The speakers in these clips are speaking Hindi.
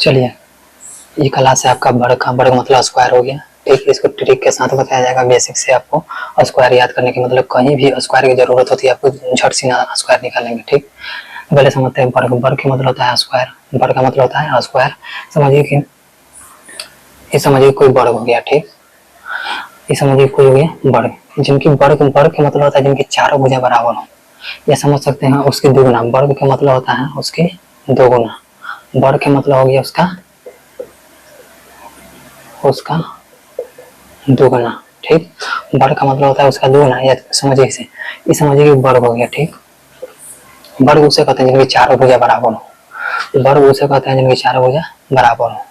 चलिए, ये क्लास है आपका वर्ग का। वर्ग मतलब स्क्वायर हो गया। ठीक, इसको ट्रिक के साथ बताया जाएगा। बेसिक से आपको स्क्वायर याद करने की, मतलब कहीं भी स्क्वायर की जरूरत होती है आपको झट से ना स्क्वायर निकालेंगे। ठीक, पहले समझते हैं वर्ग। वर्ग का मतलब होता है स्क्वायर। वर्ग का मतलब होता है स्क्वायर। समझिए कि ये समझिए कोई वर्ग हो गया। ठीक, ये समझिए कोई हो गया वर्ग, जिनकी वर्ग वर्ग का मतलब होता है जिनकी चारों भुजा बराबर हो। ये समझ सकते हैं उसकी दोगुना। वर्ग का मतलब होता है उसकी दोगुना। वर्ग का मतलब हो गया उसका दोगुना। ठीक, वर्ग का मतलब होता है उसका दोगुना। या समझिए इसे, ये समझिए कि वर्ग हो गया। ठीक, वर्ग उसे कहते हैं जिनकी चारों भुजा बराबर हो। वर्ग उसे कहते हैं जिनकी चारों भुजा बराबर हो।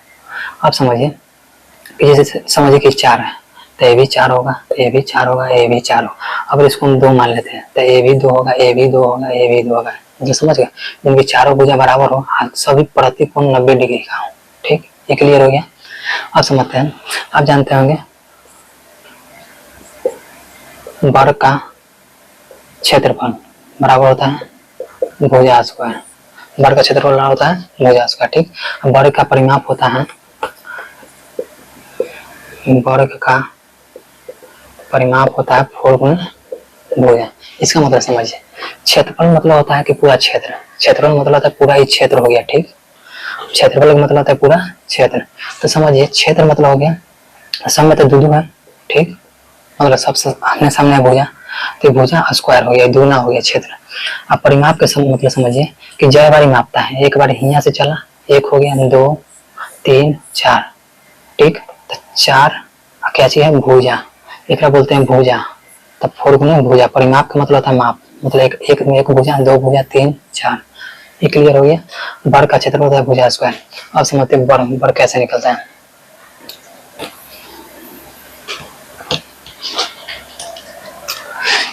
अब समझिए कि जैसे समझिए कि 4 है तो ये भी 4 होगा, ये भी 4 होगा, ये भी 4 होगा। अब इसको हम 2 मान लेते हैं तो ये भी 2 होगा, ये भी 2 होगा, ये भी 2 होगा। जो समझ गए, जिनकी चारों भुजा बराबर हो, सभी प्रतिकोण 90 डिग्री का हो। ठीक, ये क्लियर हो गया। अब समझते हैं, आप जानते होंगे वर्ग का क्षेत्रफल बराबर होता है भुजा स्क्वायर। वर्ग का क्षेत्रफल बराबर होता है भुजा स्क्वायर। ठीक, वर्ग का परिमाप होता है, वर्ग का परिमाप होता है 4 गुना भुजा। इसका मतलब समझिए, क्षेत्रफल मतलब होता है कि पूरा क्षेत्र। क्षेत्रफल मतलब होता है पूरा ही क्षेत्र हो गया। ठीक, क्षेत्रफल का मतलब होता है पूरा क्षेत्र। तो समझिए क्षेत्र मतलब हो गया, सब में तो दो है। ठीक, मतलब सबसे आमने सामने भुजा, तो भुजा स्क्वायर हो गया, दूना हो गया क्षेत्र। अब परिमाप का मतलब समझिए कि जय बारी मापता है। एक बार यहाँ से चला, एक हो गया, 2 3 4। ठीक, तो 4 क्या चीज है, भुजा। एक बोलते हैं भुजा। तब 4 गुना भुजा। परिमाप का मतलब होता है माप, मतलब एक भुजा, 2 भुजा, 3 4। ये क्लियर हो गया। वर्ग का क्षेत्र होता है भुजा स्क्वायर। अब समझते हैं वर्ग। वर्ग कैसे निकलता है।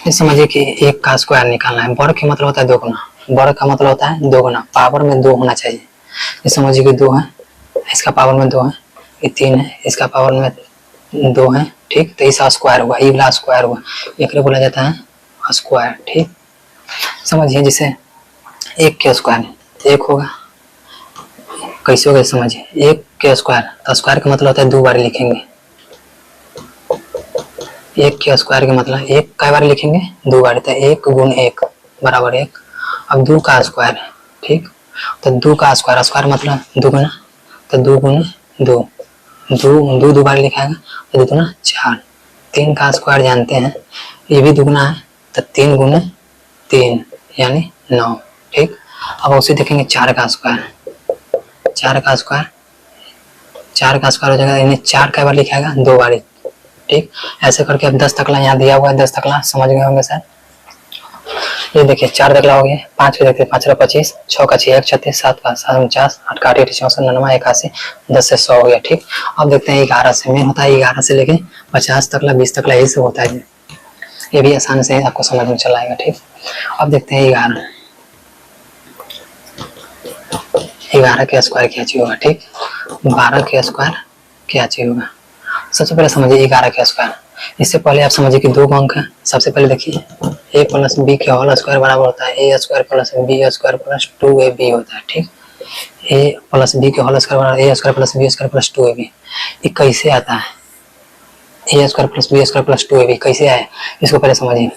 ये समझिए कि 1 का स्क्वायर निकालना है। वर्ग का मतलब होता है 2 गुना। वर्ग का मतलब होता है 2 गुना, पावर में 2 होना चाहिए। ये समझिए कि 2 है, इसका पावर में 2 है, ये 3 है, इसका पावर में 2 है। ठीक, तो इसका स्क्वायर हुआ, ये वाला स्क्वायर हुआ, एक बोला जाता है स्क्वायर। ठीक, समझिए जैसे 1 के स्क्वायर 1 होगा, कैसे होगा समझिए। 1 के स्क्वायर, तो स्क्वायर का मतलब होता है 2 बार लिखेंगे। 1 के स्क्वायर का मतलब 1 कई बार लिखेंगे, 2 बार। तो 1 गुण 1 बराबर 1। अब 2 का स्क्वायर है। ठीक, तो 2 का स्क्वायर, स्क्वायर मतलब 2 गुना, तो 2 गुना 2, 2 बार लिखाएगा, तो 2 गुना 4। 3 का स्क्वायर जानते हैं, ये भी 2 गुना है, तो 3 गुना 3 यानी 9। ठीक, अब उसे देखेंगे 4 का स्क्वायर। 4 का स्क्वायर, 4 का स्क्वायर हो जाएगा, यानी 4 कई बार लिखाएगा, 2 बार। ठीक, ऐसे करके अब 10 तकला यहाँ दिया हुआ है। 10 तकला समझ गए होंगे सर। ये देखिए 4 तकला हो गया। 5 पे देखते हैं, 5 25, 6 का 6 36, 7 का 7 49, 8 का 8 64, 99 81, 10 से 100 हो गया। ठीक, अब देखते हैं 11 से मेन होता है। 11 से लेके 50 तकला 20 तकला यही सब होता है। ये भी आसान से आपको समझ में चला आएगा। ठीक, अब देखते हैं 11 के स्क्वायर क्या चीज होगा। ठीक, 12 के स्क्वायर क्या चीज होगा। सबसे पहले समझिए 11 के स्क्वायर। इससे पहले आप समझिए कि 2 अंक है। सबसे पहले देखिए a प्लस बी के होल स्क्वायर बराबर होता है a square plus b square plus 2ab होता है। ठीक, a प्लस बी के होल स्क्वायर बराबर a square plus b square plus 2ab। ये कैसे आता है, a square plus b square plus 2ab कैसे आया, इसको पहले समझिए।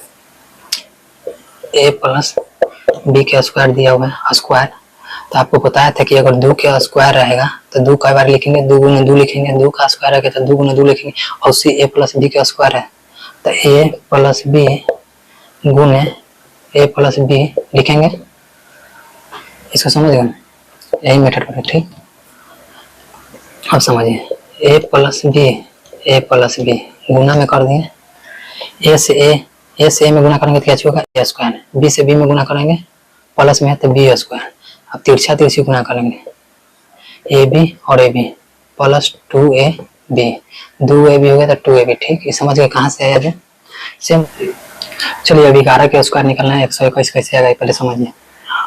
a प्लस बी के स्क्वायर दिया हुआ है स्क्वायर, तो आपको बताया था कि अगर 2 का स्क्वायर रहेगा तो 2 कई बार लिखेंगे, 2 गुना 2 लिखेंगे। 2 का स्क्वायर रहेगा तो 2 गुना 2 लिखेंगे। और सी ए प्लस बी का स्क्वायर है, तो ए प्लस बी गुने ए प्लस बी लिखेंगे। इसको समझ गए, यही मेथड पर। ठीक, अब समझिए ए प्लस बी गुना में कर दिए। ए से ए में गुना करेंगे तो क्या होगा, ए स्क्वायर। बी से बी में गुना करेंगे, प्लस में है तो बी स्क्वायर। अब तिरछा तिरछी गुना करेंगे, ए बी और A B plus 2ab। 2ab हो गया तो 2ab। ठीक, ये समझ गए कहाँ से आया है सेम। चलिए अभी 11 के स्क्वायर निकलना है। 121 कैसे आएगा पहले समझिए।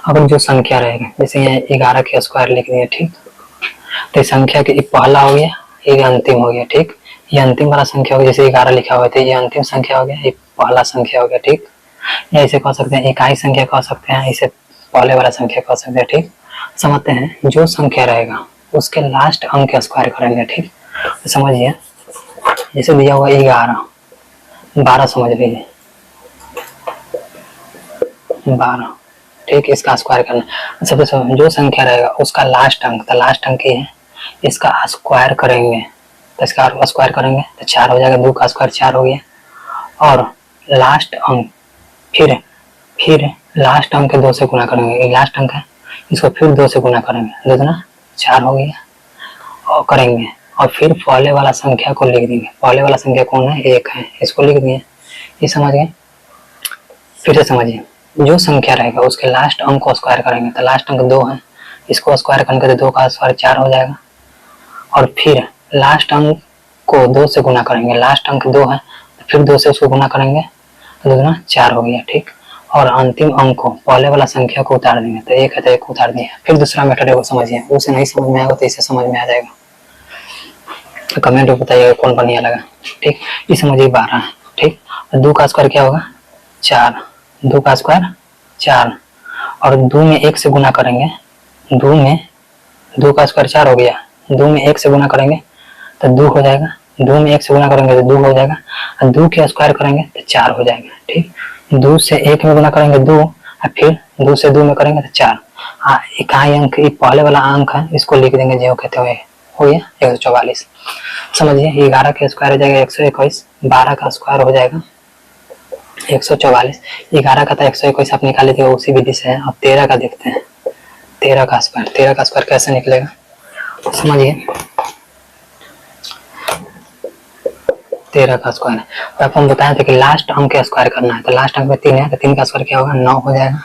अब जो संख्या रहेगा, जैसे यहाँ 11 के स्क्वायर लिख दिए। ठीक, तो संख्या के पहला हो गया, ये अंतिम हो गया। ठीक, ये अंतिम वाला संख्या हो गया। जैसे 11 लिखा हुआ था, ये अंतिम संख्या हो गया, ये पहला संख्या हो गया। ठीक, या इसे कह सकते हैं इकाई संख्या कह सकते हैं, इसे पहले वाला संख्या कह सकते हैं। ठीक, समझते हैं जो संख्या रहेगा उसके लास्ट अंक के स्क्वायर करेंगे। ठीक, तो समझिए जैसे दिया हुआ 11, 12 समझ लीजिए 12। ठीक, इसका स्क्वायर करना। सबसे जो संख्या रहेगा उसका लास्ट अंक, तो लास्ट अंक ये है, इसका स्क्वायर करेंगे तो इसका स्क्वायर करेंगे तो 4 हो जाएगा, 2 का स्क्वायर 4 हो गया। और लास्ट अंक फिर लास्ट अंक के 2 से गुना करेंगे, ये लास्ट अंक है, इसको फिर 2 से गुना करेंगे, 2 दूना 4 हो गया और करेंगे। और फिर पहले वाला संख्या को लिख देंगे, पहले वाला संख्या कौन है, 1 है, इसको लिख दिए। ये समझ गए। फिर से समझिए, जो संख्या रहेगा उसके लास्ट अंक को स्क्वायर करेंगे, तो लास्ट अंक 2 है, इसको स्क्वायर करने के 2 का स्क्वायर 4 हो जाएगा। और फिर लास्ट अंक को 2 से गुना करेंगे, लास्ट अंक 2 है तो फिर 2 से उसको गुना करेंगे तो 2 दूना 4 हो गया। ठीक, और अंतिम अंक को पहले वाला संख्या को उतार देंगे, तो 1 है तो 1 को उतार दिया। फिर दूसरा मेथड है वो समझिए, उसे नहीं समझ में आएगा तो इसे समझ में आ जाएगा। तो कमेंट में बताइएगा कौन बढ़िया लगा। ठीक, ये समझिए 12 है। ठीक, 2 का स्क्वायर क्या होगा, 4, 2 का स्क्वायर 4, और 2 में 1 से गुना करेंगे, 2 का स्क्वायर 4 हो गया, 2 में 1 से गुना करेंगे तो 2 हो जाएगा, 2 में 1 से गुना करेंगे तो 2 हो जाएगा, और 2 के स्क्वायर करेंगे तो 4 हो जाएगा। ठीक, 2 से 1 में गुना करेंगे 2, और फिर 2 से 2 में करेंगे तो 4। इकाई अंक, ये पहले वाला अंक है, इसको लिख देंगे जो कहते हुए हो गया 144। समझिए 11 का स्क्वायर हो जाएगा 121, 12 का स्क्वायर हो जाएगा 144, 11 का था 121 आप निकाल लीजिएगा उसी विधि से है। अब 13 का देखते हैं, 13 का स्क्वायर कैसे निकलेगा समझिए। 13 का स्क्वायर तो आपको हम बताए थे कि लास्ट अंक का स्क्वायर करना है, तो लास्ट अंक में 3 है तो 3 का स्क्वायर क्या होगा, 9 हो जाएगा।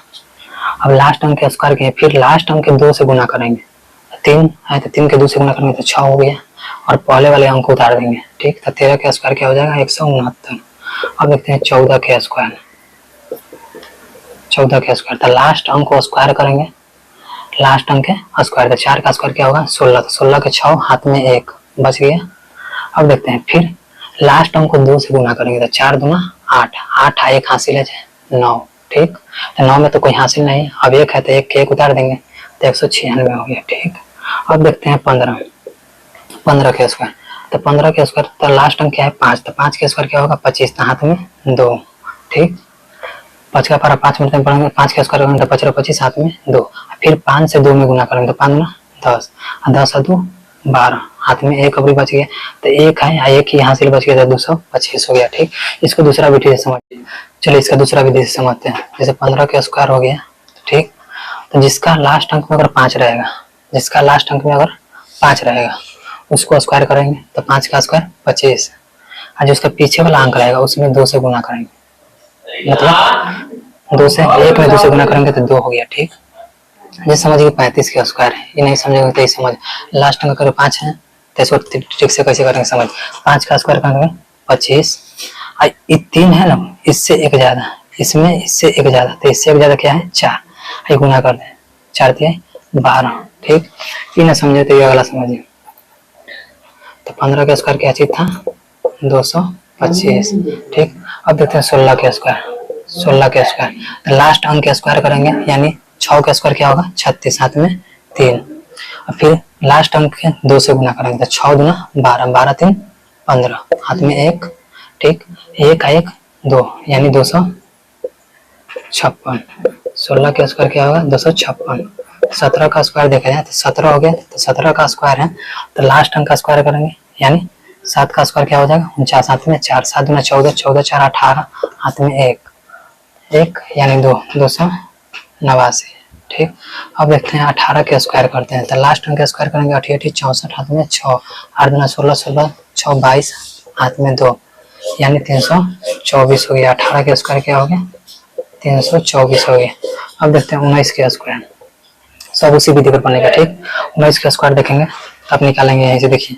अब लास्ट अंक के स्क्वायर के फिर लास्ट अंक के 2 से गुना करेंगे, 3 है तो 3 के 2 से गुना करेंगे तो 6 हो गया, और पहले वाले अंक को उतार देंगे। ठीक, तो 13 का स्क्वायर क्या हो जाएगा, 169। अब देखते हैं 14 का स्क्वायर, तो लास्ट अंक को स्क्वायर करेंगे, लास्ट अंक के स्क्वायर, तो 4 का स्क्वायर क्या होगा, 16, तो 16 के 6 हाथ में 1 बच गया। अब देखते हैं फिर लास्ट अंक को 2 से गुना करेंगे, तो 4 दूना 8, 8 1 हासिल है 9। ठीक, तो 9 में तो कोई हासिल नहीं, अब 1 है तो 1 के 1 उतार देंगे तो 196 हो गया। ठीक, अब देखते हैं 15 के स्क्वायर, तो 15 के स्क्वायर तो लास्ट अंक क्या है 5, तो 5 के स्क्वायर क्या होगा 25, तो हाथ में 2। ठीक, 5 का पारा 5 मिनट में पढ़ेंगे, 5 के स्क्वायर करेंगे तो 5 और 25 हाथ में 2, फिर 5 से 2 में गुना करेंगे तो 5 गुना 10, 10 और 2 12, हाथ में 1 अभी बच गया, तो 1 है 1 ही हासिल बच गया तो 225 हो गया। ठीक, इसको दूसरा विधि से समझिए। चलिए इसका दूसरा विधि से समझते हैं। जैसे 15 के स्क्वायर हो गया, ठीक, तो जिसका लास्ट अंक में अगर 5 रहेगा, जिसका लास्ट अंक में अगर 5 रहेगा उसको स्क्वायर करेंगे तो 5 का स्क्वायर 25, और जो उसका पीछे वाला अंक रहेगा उसमें 2 से गुना करेंगे, मतलब 2 से 1 में 2 से गुना करेंगे तो 2 हो गया। ठीक, ये समझिए 35 के स्क्वायर है, ये नहीं समझेंगे तो ये समझ, लास्ट अंक अगर 5 है तो इसको ट्रिक से कैसे करेंगे समझ। 5 का स्क्वायर करेंगे 25, और ये 3 है ना, इससे 1 ज्यादा, इसमें इससे 1 ज्यादा, तो इससे 1 ज्यादा क्या है 4, ये गुना कर दें, 4 दिए 12। ठीक, ये ना समझे तो ये वाला समझिए। तो 15 का स्क्वायर क्या चीज था 225। ठीक, अब देखते हैं 16 के स्क्वायर, तो लास्ट अंक के स्क्वायर करेंगे, यानी 6 का स्क्वायर क्या होगा 36, हाथ में 3, और फिर लास्ट अंक के 2 से गुना करेंगे तो 6 दूना 12, 12 3 15, हाथ में 1। ठीक, 1 का 1 2, यानी 256। 16 का स्क्वायर क्या होगा 256। 17 का स्क्वायर देखा जाए तो 17 हो गया, तो 17 का स्क्वायर है तो लास्ट अंक का स्क्वायर करेंगे, यानी 7 का स्क्वायर क्या हो जाएगा 49, हाथ में 4, 7 दूना 14, 14 4 18, हाथ में 1 यानी 2, 289। ठीक, अब देखते हैं 18 के स्क्वायर करते हैं, तो लास्ट अंक का स्क्वायर करेंगे 88 64, हाथ में 6, 8 दूना 16, 16 6 22, हाथ में 2, यानी 324 हो गया। 18 के स्क्वायर क्या हो गया 324 हो गया। अब देखते हैं 19 के स्क्वायर, सब उसी विधि पर बनेगा। ठीक, 19 का स्क्वायर देखेंगे तब निकालेंगे, यहीं से देखिए